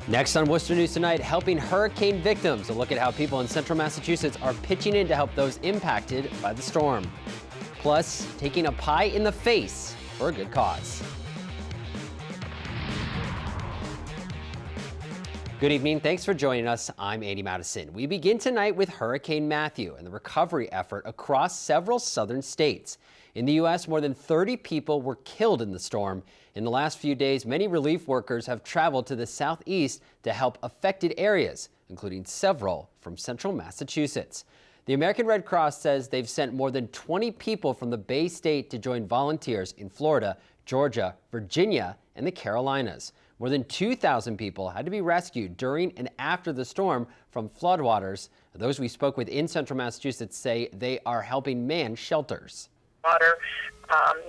Next on Worcester News Tonight, helping hurricane victims. A look at how people in central Massachusetts are pitching in to help those impacted by the storm. Plus, taking a pie in the face for a good cause. Good evening. Thanks for joining us. I'm Andy Madison. We begin tonight with Hurricane Matthew and the recovery effort across several southern states. In the U.S., more than 30 people were killed in the storm. In the last few days, many relief workers have traveled to the southeast to help affected areas, including several from central Massachusetts. The American Red Cross says they've sent more than 20 people from the Bay State to join volunteers in Florida, Georgia, Virginia, and the Carolinas. More than 2,000 people had to be rescued during and after the storm from floodwaters. Those we spoke with in central Massachusetts say they are helping man shelters. Water,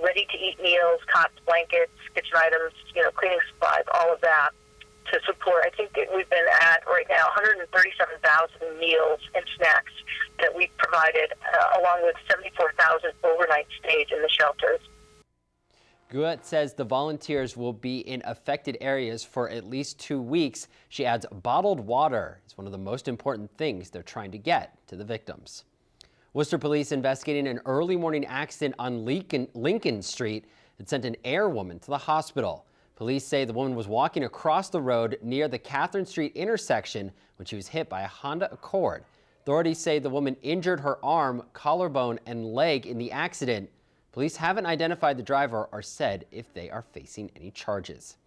ready-to-eat meals, cots, blankets, kitchen items, cleaning supplies, all of that to support. I think that we've been at right now 137,000 meals and snacks that we've provided, along with 74,000 overnight stays in the shelters. Guet says the volunteers will be in affected areas for at least 2 weeks. She adds bottled water is one of the most important things they're trying to get to the victims. Worcester police investigating an early morning accident on Lincoln Street that sent an airwoman to the hospital. Police say the woman was walking across the road near the Catherine Street intersection when she was hit by a Honda Accord. Authorities say the woman injured her arm, collarbone, and leg in the accident. Police haven't identified the driver or said if they are facing any charges.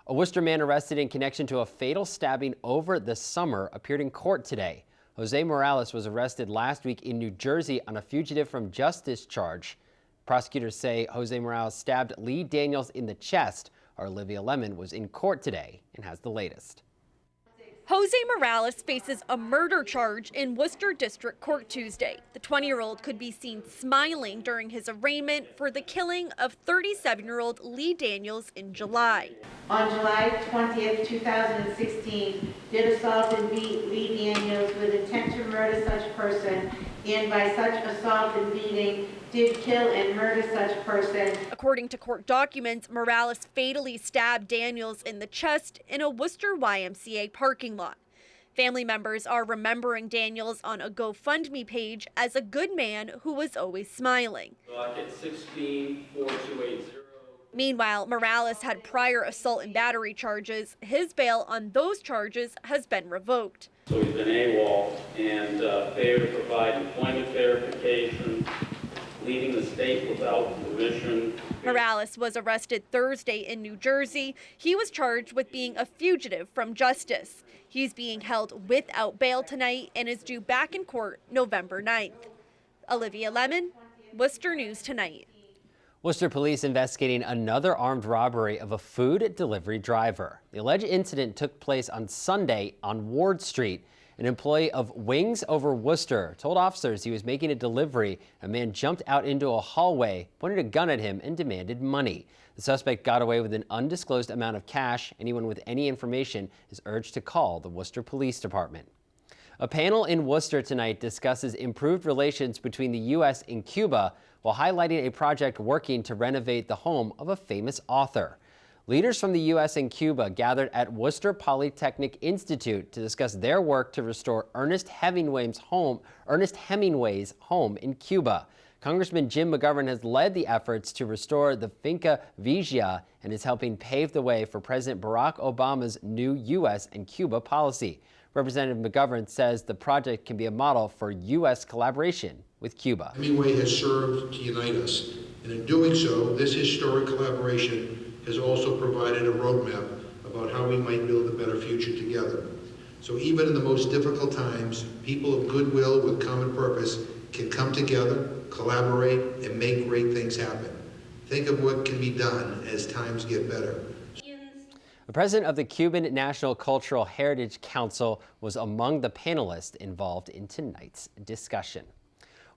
A Worcester man arrested in connection to a fatal stabbing over the summer appeared in court today. Jose Morales was arrested last week in New Jersey on a fugitive from justice charge. Prosecutors say Jose Morales stabbed Lee Daniels in the chest. Our Olivia Lemon was in court today and has the latest. Jose Morales faces a murder charge in Worcester District Court Tuesday. The 20-year-old could be seen smiling during his arraignment for the killing of 37-year-old Lee Daniels in July. On July 20th, 2016, did assault and beat Lee Daniels with intent to murder such person, and by such assault and beating, did kill and murder such person. According to court documents, Morales fatally stabbed Daniels in the chest in a Worcester YMCA parking lot. Family members are remembering Daniels on a GoFundMe page as a good man who was always smiling. Docket 16-4280. Meanwhile, Morales had prior assault and battery charges. His bail on those charges has been revoked. So he's been AWOL and failure to provide employment verification, leaving the state without permission. Morales was arrested Thursday in New Jersey. He was charged with being a fugitive from justice. He's being held without bail tonight and is due back in court November 9th. Olivia Lemon, Worcester News Tonight. Worcester police investigating another armed robbery of a food delivery driver. The alleged incident took place on Sunday on Ward Street. An employee of Wings Over Worcester told officers he was making a delivery. A man jumped out into a hallway, pointed a gun at him, and demanded money. The suspect got away with an undisclosed amount of cash. Anyone with any information is urged to call the Worcester Police Department. A panel in Worcester tonight discusses improved relations between the U.S. and Cuba while highlighting a project working to renovate the home of a famous author. Leaders from the U.S. and Cuba gathered at Worcester Polytechnic Institute to discuss their work to restore Ernest Hemingway's home in Cuba. Congressman Jim McGovern has led the efforts to restore the Finca Vigia and is helping pave the way for President Barack Obama's new U.S. and Cuba policy. Representative McGovern says the project can be a model for U.S. collaboration with Cuba. Hemingway has served to unite us, and in doing so, this historic collaboration has also provided a roadmap about how we might build a better future together. So even in the most difficult times, people of goodwill with common purpose can come together, collaborate, and make great things happen. Think of what can be done as times get better. The president of the Cuban National Cultural Heritage Council was among the panelists involved in tonight's discussion.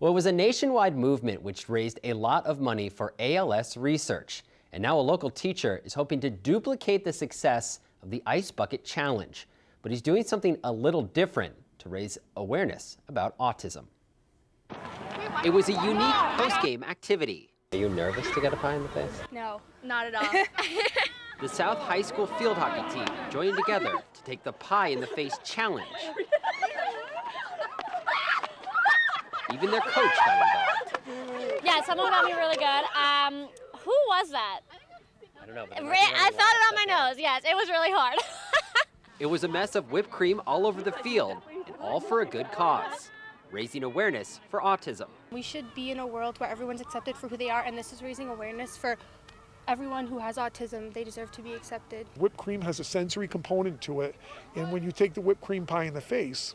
Well, it was a nationwide movement which raised a lot of money for ALS research. And now a local teacher is hoping to duplicate the success of the Ice Bucket Challenge. But he's doing something a little different to raise awareness about autism. It was a unique post-game activity. Are you nervous to get a pie in the face? No, not at all. The South High School field hockey team joined together to take the pie in the face challenge. Even their coach got involved. Yeah, someone got me really good. Who was that? I don't know. I felt it on my nose. Yes, it was really hard. It was a mess of whipped cream all over the field, and all for a good cause, raising awareness for autism. We should be in a world where everyone's accepted for who they are, and this is raising awareness for everyone who has autism. They deserve to be accepted. Whipped cream has a sensory component to it, and when you take the whipped cream pie in the face,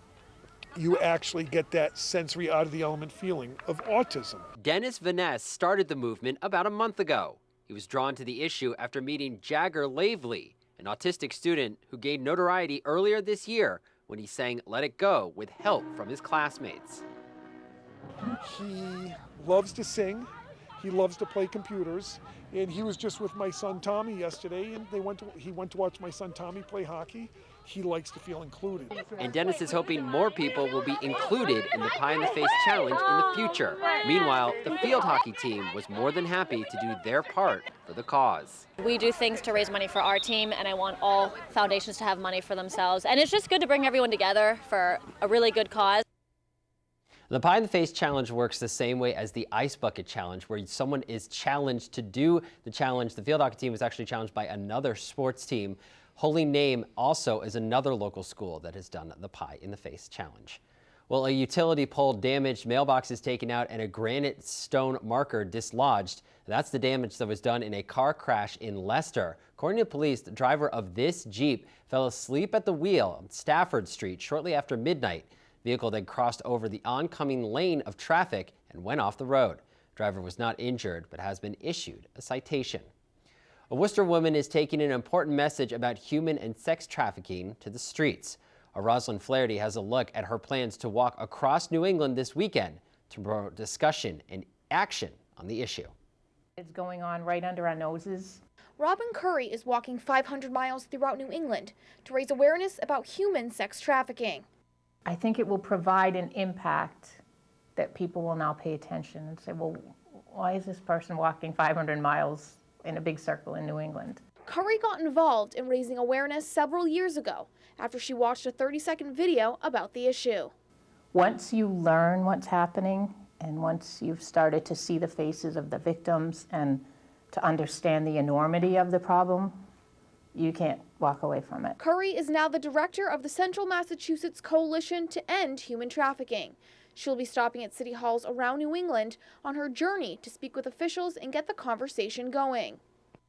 you actually get that sensory out of the element feeling of autism. Dennis Vaness started the movement about a month ago. He was drawn to the issue after meeting Jagger Lavely, an autistic student who gained notoriety earlier this year when he sang Let It Go with help from his classmates. He loves to sing, he loves to play computers, and he was just with my son Tommy yesterday, and he went to watch my son Tommy play hockey. He likes to feel included. And Dennis is hoping more people will be included in the Pie in the Face challenge in the future. Meanwhile, the field hockey team was more than happy to do their part for the cause. We do things to raise money for our team, and I want all foundations to have money for themselves. And it's just good to bring everyone together for a really good cause. The Pie in the Face challenge works the same way as the Ice Bucket challenge, where someone is challenged to do the challenge. The field hockey team was actually challenged by another sports team. Holy Name also is another local school that has done the Pie in the Face challenge. Well, a utility pole damaged, mailboxes taken out, and a granite stone marker dislodged. That's the damage that was done in a car crash in Leicester. According to police, the driver of this Jeep fell asleep at the wheel on Stafford Street shortly after midnight. The vehicle then crossed over the oncoming lane of traffic and went off the road. The driver was not injured, but has been issued a citation. A Worcester woman is taking an important message about human and sex trafficking to the streets. Rosalind Flaherty has a look at her plans to walk across New England this weekend to promote discussion and action on the issue. It's going on right under our noses. Robin Curry is walking 500 miles throughout New England to raise awareness about human sex trafficking. I think it will provide an impact that people will now pay attention and say, well, why is this person walking 500 miles in a big circle in New England? Curry got involved in raising awareness several years ago after she watched a 30-second video about the issue. Once you learn what's happening and once you've started to see the faces of the victims and to understand the enormity of the problem, you can't walk away from it. Curry is now the director of the Central Massachusetts Coalition to End Human Trafficking. She'll be stopping at city halls around New England on her journey to speak with officials and get the conversation going.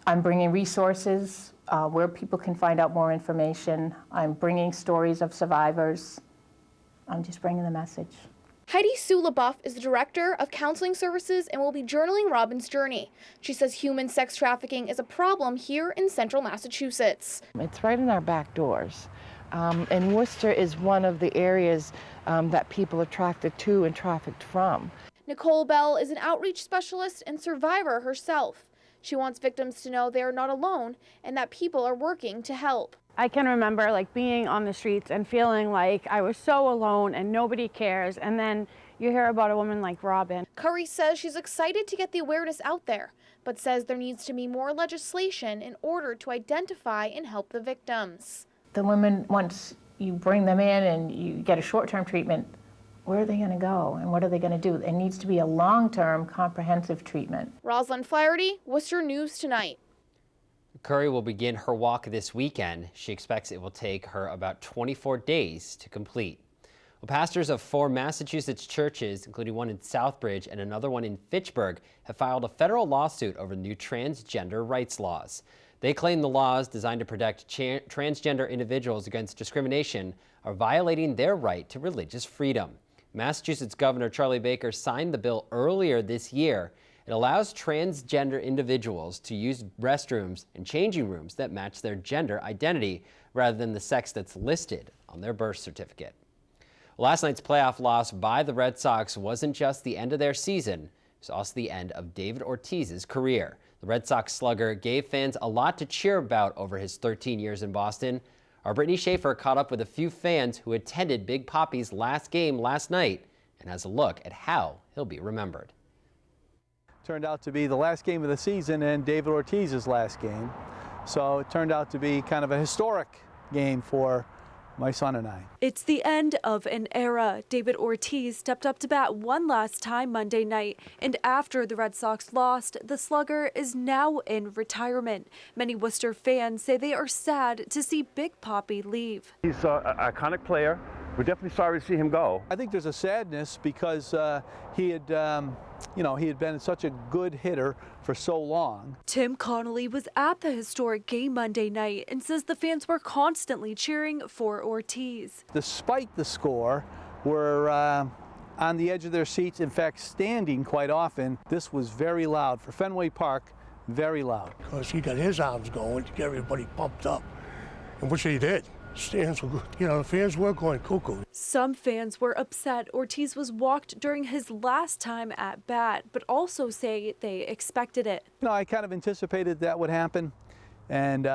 I'm bringing resources where people can find out more information. I'm bringing stories of survivors. I'm just bringing the message. Heidi Sue LaBeouf is the director of counseling services and will be journaling Robin's journey. She says human sex trafficking is a problem here in central Massachusetts. It's right in our back doors. And Worcester is one of the areas that people are attracted to and trafficked from. Nicole Bell is an outreach specialist and survivor herself. She wants victims to know they are not alone and that people are working to help. I can remember being on the streets and feeling like I was so alone and nobody cares, and then you hear about a woman like Robin. Curry says she's excited to get the awareness out there, but says there needs to be more legislation in order to identify and help the victims. The women, once you bring them in and you get a short-term treatment, where are they going to go and what are they going to do? It needs to be a long-term comprehensive treatment. Rosalind Flaherty, Worcester News Tonight. Curry will begin her walk this weekend. She expects it will take her about 24 days to complete. Well, pastors of 4 Massachusetts churches, including one in Southbridge and another one in Fitchburg, have filed a federal lawsuit over new transgender rights laws. They claim the laws designed to protect transgender individuals against discrimination are violating their right to religious freedom. Massachusetts Governor Charlie Baker signed the bill earlier this year. It allows transgender individuals to use restrooms and changing rooms that match their gender identity rather than the sex that's listed on their birth certificate. Last night's playoff loss by the Red Sox wasn't just the end of their season, it was also the end of David Ortiz's career. The Red Sox slugger gave fans a lot to cheer about over his 13 years in Boston. Our Brittany Schaefer caught up with a few fans who attended Big Papi's last game last night and has a look at how he'll be remembered. Turned out to be the last game of the season and David Ortiz's last game. So it turned out to be kind of a historic game for my son and I. It's the end of an era. David Ortiz stepped up to bat one last time Monday night, and after the Red Sox lost, the slugger is now in retirement. Many Worcester fans say they are sad to see Big Papi leave. He's an iconic player. We're definitely sorry to see him go. I think there's a sadness because he had been such a good hitter for so long. Tim Connolly was at the historic game Monday night and says the fans were constantly cheering for Ortiz. Despite the score, were on the edge of their seats, in fact standing quite often. This was very loud. For Fenway Park, very loud. Because he got his arms going to get everybody pumped up, and which he did. Stands were, the fans were going cuckoo. Some fans were upset Ortiz was walked during his last time at bat, but also say they expected it. I kind of anticipated that would happen, and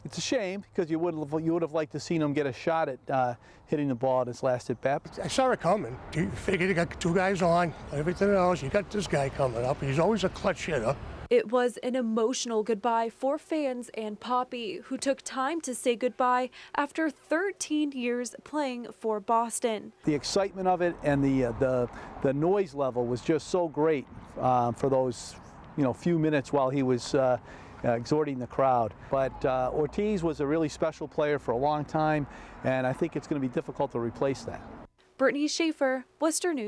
it's a shame because you would have liked to seen him get a shot at hitting the ball at his last at bat. I saw it coming. You figured you got two guys on, everything else. You got this guy coming up. He's always a clutch hitter. It was an emotional goodbye for fans and Papi, who took time to say goodbye after 13 years playing for Boston. The excitement of it and the noise level was just so great for those few minutes while he was exhorting the crowd. But Ortiz was a really special player for a long time, and I think it's going to be difficult to replace that. Brittany Schaefer, Worcester News.